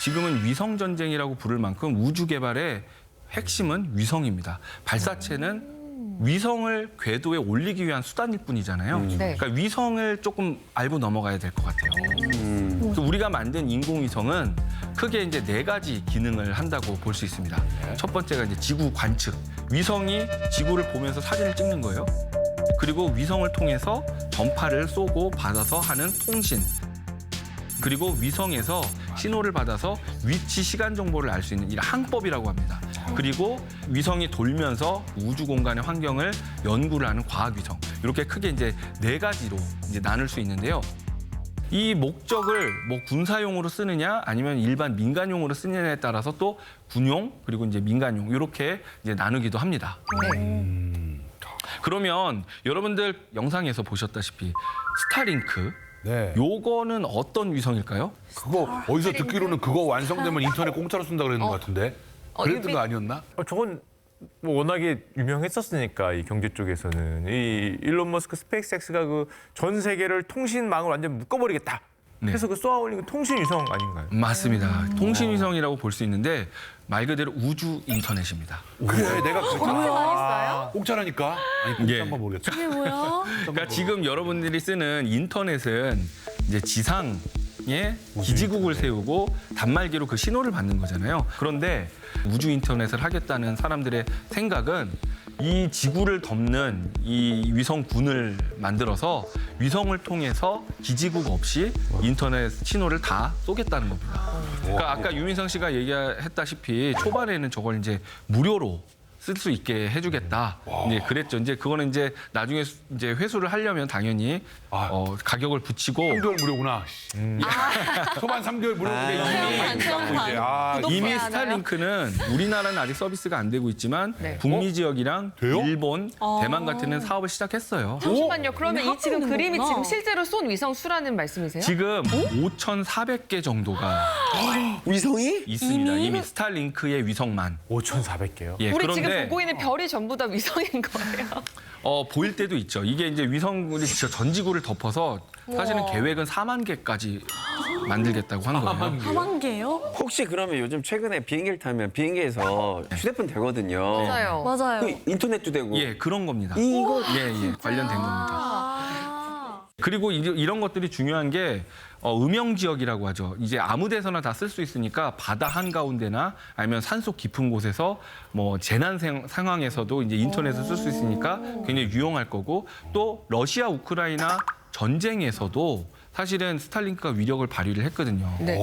지금은 위성 전쟁이라고 부를 만큼 우주 개발의 핵심은 위성입니다. 발사체는 위성을 궤도에 올리기 위한 수단일 뿐이잖아요. 네. 그러니까 위성을 조금 알고 넘어가야 될 것 같아요. 그 우리가 만든 인공위성은 크게 이제 4가지 기능을 한다고 볼 수 있습니다. 첫 번째가 이제 지구 관측. 위성이 지구를 보면서 사진을 찍는 거예요. 그리고 위성을 통해서 전파를 쏘고 받아서 하는 통신. 그리고 위성에서 신호를 받아서 위치 시간 정보를 알 수 있는 이 항법이라고 합니다. 그리고 위성이 돌면서 우주 공간의 환경을 연구를 하는 과학위성. 이렇게 크게 이제 4가지로 이제 나눌 수 있는데요. 이 목적을 뭐 군사용으로 쓰느냐 아니면 일반 민간용으로 쓰느냐에 따라서 또 군용 그리고 이제 민간용 이렇게 이제 나누기도 합니다. 그러면 여러분들 영상에서 보셨다시피 스타링크 네. 요거는 어떤 위성일까요? 그거 어디서 듣기로는 그거 완성되면 인터넷 공짜로 쓴다 그랬는 것 같은데. 그랬던 거 아니었나? 저건 뭐 워낙에 유명했었으니까 이 경제 쪽에서는 이 일론 머스크 스페이스X가 그 전 세계를 통신망을 완전 묶어버리겠다. 네. 그래서 그 쏘아 올린 건 통신 위성 아닌가요? 맞습니다. 통신위성이라고 볼 수 있는데 말 그대로 우주 인터넷입니다. 그래, 내가 했어요? 공짜라니까. 아니, 공짜 예. 한번 모르겠다. 이게 뭐야? 그러니까 지금 여러분들이 쓰는 인터넷은 이제 지상에 기지국을 세우고 단말기로 그 신호를 받는 거잖아요. 그런데 우주 인터넷을 하겠다는 사람들의 생각은 이 지구를 덮는 이 위성군을 만들어서 위성을 통해서 기지국 없이 인터넷 신호를 다 쏘겠다는 겁니다. 그러니까 아까 유민상 씨가 얘기했다시피 초반에는 저걸 이제 무료로 쓸 수 있게 해주겠다. 이제 그랬죠. 이제 그거는 이제 나중에 이제 회수를 하려면 당연히 가격을 붙이고 3개월 무료구나. 초반 3개월 무료인데 이미 갖고 이제 이미 구독해야 스타링크는 우리나라는 아직 서비스가 안 되고 있지만 네. 북미 지역이랑 돼요? 일본, 대만 같은 데는 사업을 시작했어요. 잠시만요. 그러면 이 지금 있는 그림이 거구나. 지금 실제로 쏜 위성 수라는 말씀이세요? 지금 5,400개 정도가 위성이? 있습니다. 이미 스타링크의 위성만. 5,400개요. 예, 우리 그런데 지금 보고 있는 별이 전부 다 위성인 거예요. 보일 때도 있죠. 이게 이제 위성군이 진짜 전 지구를 덮어서 사실은 우와. 계획은 4만 개까지 만들겠다고 한 거예요. 4만 개요? 혹시 그러면 요즘 최근에 비행기를 타면 비행기에서 휴대폰 되거든요. 맞아요. 맞아요. 그 인터넷도 되고. 예, 그런 겁니다. 이거 예, 관련된 겁니다. 아. 그리고 이런 것들이 중요한 게 음영 지역이라고 하죠. 이제 아무 데서나 다 쓸 수 있으니까 바다 한가운데나 아니면 산속 깊은 곳에서 뭐 재난 상황에서도 이제 인터넷을 쓸 수 있으니까 굉장히 유용할 거고 또 러시아 우크라이나 전쟁에서도 사실은 스타링크가 위력을 발휘를 했거든요. 네.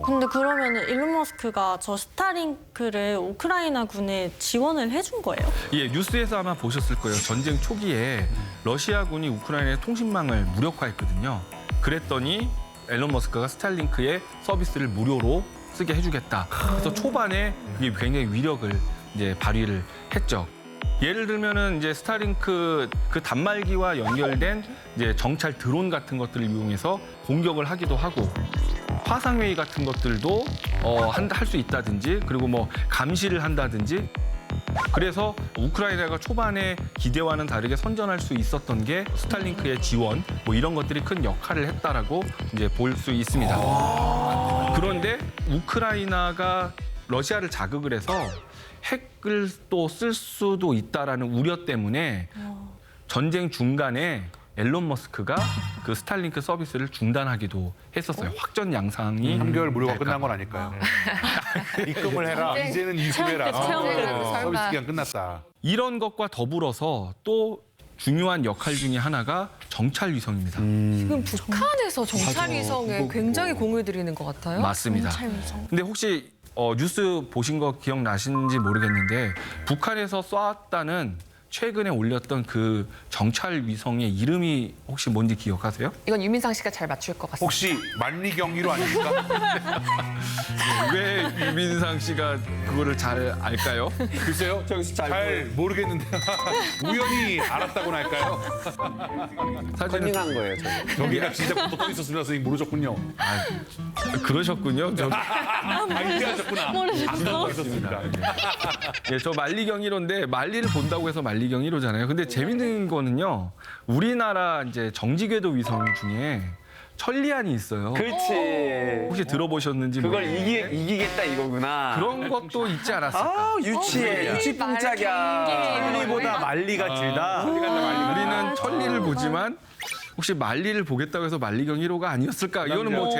근데 그러면 일론 머스크가 저 스타링크를 우크라이나 군에 지원을 해준 거예요? 예, 뉴스에서 아마 보셨을 거예요. 전쟁 초기에 러시아군이 우크라이나의 통신망을 무력화했거든요. 그랬더니 앨런 머스크가 스타링크의 서비스를 무료로 쓰게 해주겠다. 그래서 초반에 그게 굉장히 위력을 이제 발휘를 했죠. 예를 들면은 이제 스타링크 그 단말기와 연결된 이제 정찰 드론 같은 것들을 이용해서 공격을 하기도 하고 화상회의 같은 것들도 할 수 있다든지 그리고 뭐 감시를 한다든지 그래서 우크라이나가 초반에 기대와는 다르게 선전할 수 있었던 게 스타링크의 지원 뭐 이런 것들이 큰 역할을 했다라고 이제 볼 수 있습니다. 그런데 우크라이나가 러시아를 자극을 해서 핵을 또 쓸 수도 있다라는 우려 때문에 전쟁 중간에 앨런 머스크가 그 스타링크 서비스를 중단하기도 했었어요. 확전 양상이 3개월 무료가 될까 끝난 봐. 건 아닐까요? 입금을 해라. 이제는 입금해라. 체험관. 서비스 기간 끝났다. 이런 것과 더불어서 또 중요한 역할 중에 하나가 정찰 위성입니다. 지금 북한에서 정찰 위성에 굉장히 공을 들이는 것 같아요. 맞습니다. 찰위성. 근데 혹시 뉴스 보신 거 기억나시는지 모르겠는데 북한에서 쐈다는 최근에 올렸던 그 정찰 위성의 이름이 혹시 뭔지 기억하세요? 이건 유민상 씨가 잘 맞출 것 같습니다. 혹시 만리경위로 아닙니까? 왜 유민상 씨가 그거를 잘 알까요? 글쎄요. 잘 모르겠는데 우연히 알았다고나 할까요? 사실은 컨닝한 거예요, 저거. 저기가 진짜 붙어 있었으면 선생님 모르셨군요. 그러셨군요. 이제 하셨구나. 모르셨어? 있었습니다. 예, 저 만리경일호인데 만리를 본다고 해서 만리경일호잖아요. 근데 재밌는 거는요. 우리나라 이제 정지궤도 위성 중에 천리안이 있어요. 그렇지. 혹시 들어보셨는지 그걸 모르겠는데 이기겠다 이거구나. 그런 것도 있지 않았을까? 아, 유치해. 유치뽕짝이야. 천리보다 말리가 길다. 우리는 천리를 보지만 혹시 말리를 보겠다고 해서 말리경 1호가 아니었을까? 이거는 뭐 제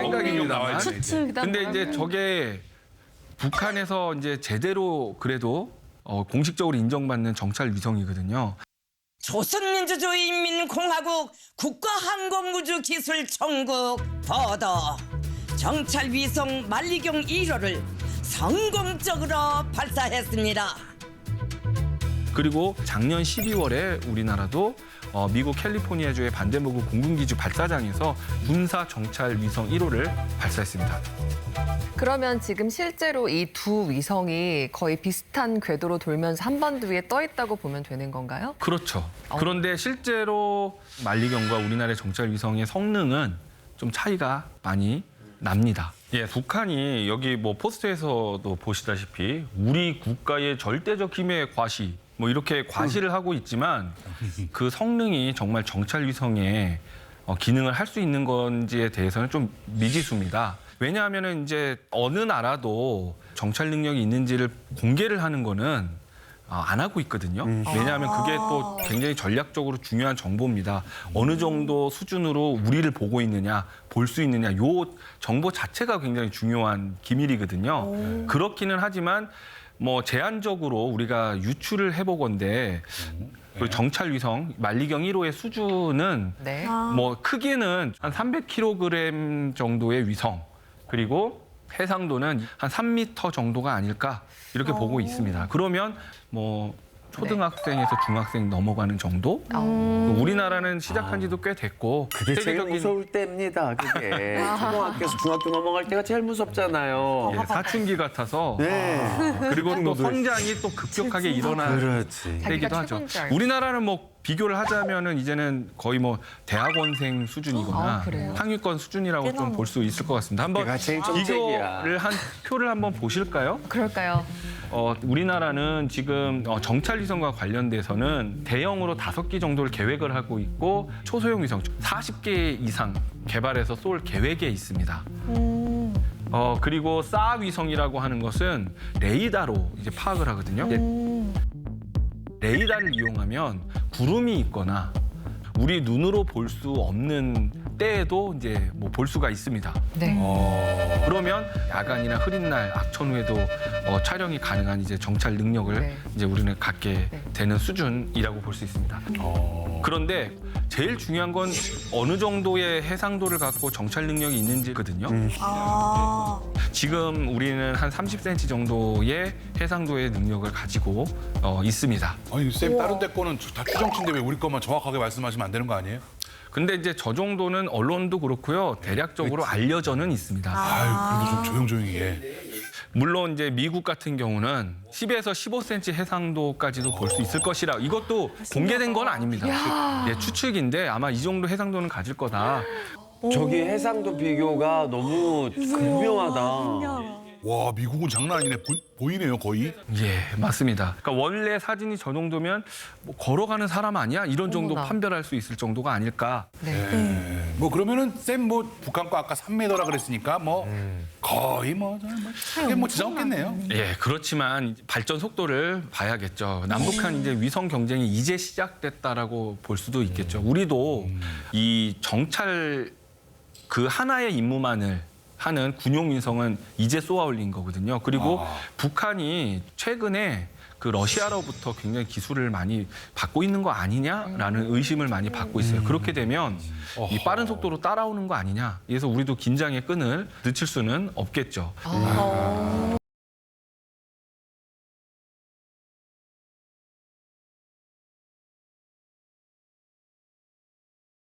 생각입니다만. 추측. 근데 이제 저게 북한에서 이제 제대로 그래도 공식적으로 인정받는 정찰 위성이거든요. 조선민주주의인민공화국 국가항공우주기술총국 보도 정찰위성 만리경 1호를 성공적으로 발사했습니다. 그리고 작년 12월에 우리나라도 미국 캘리포니아주의 반대모그 공군기지 발사장에서 군사 정찰 위성 1호를 발사했습니다. 그러면 지금 실제로 이 두 위성이 거의 비슷한 궤도로 돌면서 한반도 위에 떠 있다고 보면 되는 건가요? 그렇죠. 그런데 실제로 만리경과 우리나라의 정찰 위성의 성능은 좀 차이가 많이 납니다. 예, 북한이 여기 뭐 포스터에서도 보시다시피 우리 국가의 절대적 힘의 과시 뭐 이렇게 과시를 하고 있지만 그 성능이 정말 정찰 위성의 기능을 할 수 있는 건지에 대해서는 좀 미지수입니다. 왜냐하면은 이제 어느 나라도 정찰 능력이 있는지를 공개를 하는 거는 안 하고 있거든요. 왜냐하면 그게 또 굉장히 전략적으로 중요한 정보입니다. 어느 정도 수준으로 우리를 보고 있느냐, 볼 수 있느냐, 요 정보 자체가 굉장히 중요한 기밀이거든요. 그렇기는 하지만 뭐 제한적으로 우리가 유출을 해보건데 그 정찰 위성 만리경 1호의 수준은 네. 뭐 크기는 한 300kg 정도의 위성 그리고 해상도는 한 3m 정도가 아닐까 이렇게 보고 있습니다. 그러면 뭐 초등학생에서 중학생 넘어가는 정도? 우리나라는 시작한 지도 꽤 됐고 그게 제일 무서울 때입니다. 그게 초등학교에서 중학교 넘어갈 때가 제일 무섭잖아요. 예, 사춘기 같아서 네. 그리고 또 성장이 또 급격하게 일어나는 그렇지. 때기도 하죠. 최고인 줄 알고. 우리나라는 뭐 비교를 하자면은 이제는 거의 뭐 대학원생 수준이거나 그래요? 상위권 수준이라고 좀 볼 수 있을 것 같습니다. 한번 내가 제일 정책이야. 비교를 한 표를 한번 보실까요? 그럴까요? 우리나라는 지금 정찰 위성과 관련돼서는 대형으로 5기 정도를 계획을 하고 있고 초소형 위성 40개 이상 개발해서 쏠 계획에 있습니다. 그리고 싸 위성이라고 하는 것은 레이더로 이제 파악을 하거든요. 레이더를 이용하면 구름이 있거나 우리 눈으로 볼 수 없는 때에도 이제 뭐 볼 수가 있습니다. 네. 그러면 야간이나 흐린 날 악천 후에도 촬영이 가능한 이제 정찰 능력을 네. 이제 우리는 갖게 네. 되는 수준이라고 볼 수 있습니다. 그런데 제일 중요한 건 어느 정도의 해상도를 갖고 정찰 능력이 있는지거든요. 지금 우리는 한 30cm 정도의 해상도의 능력을 가지고 있습니다. 아니 쌤 다른 데 거는 다 추정치인데 왜 우리 것만 정확하게 말씀하시면 안 되는 거 아니에요? 근데 이제 저 정도는 언론도 그렇고요. 대략적으로 알려져는 있습니다. 아유 그래도 좀 조용히 해. 물론 이제 미국 같은 경우는 10에서 15cm 해상도까지도 볼 수 있을 것이라 이것도 공개된 건 아닙니다. 예, 추측인데 아마 이 정도 해상도는 가질 거다. 저기 해상도 비교가 너무 극명하다. 와 미국은 장난 아니네. 보이네요 거의. 예, 맞습니다. 그러니까 원래 사진이 저 정도면 뭐 걸어가는 사람 아니야? 이런 정도 어머나. 판별할 수 있을 정도가 아닐까. 뭐 그러면은 쌤 뭐 북한 거 아까 3m라 그랬으니까 뭐 거의 뭐 크게 뭐 지장 없겠네요. 예, 그렇지만 발전 속도를 봐야겠죠. 남북한 이제 위성 경쟁이 이제 시작됐다라고 볼 수도 있겠죠. 우리도 이 정찰 그 하나의 임무만을 하는 군용 위성은 이제 쏘아 올린 거거든요. 그리고 북한이 최근에 그 러시아로부터 굉장히 기술을 많이 받고 있는 거 아니냐라는 의심을 많이 받고 있어요. 그렇게 되면 이 빠른 속도로 따라오는 거 아니냐. 그래서 우리도 긴장의 끈을 늦출 수는 없겠죠.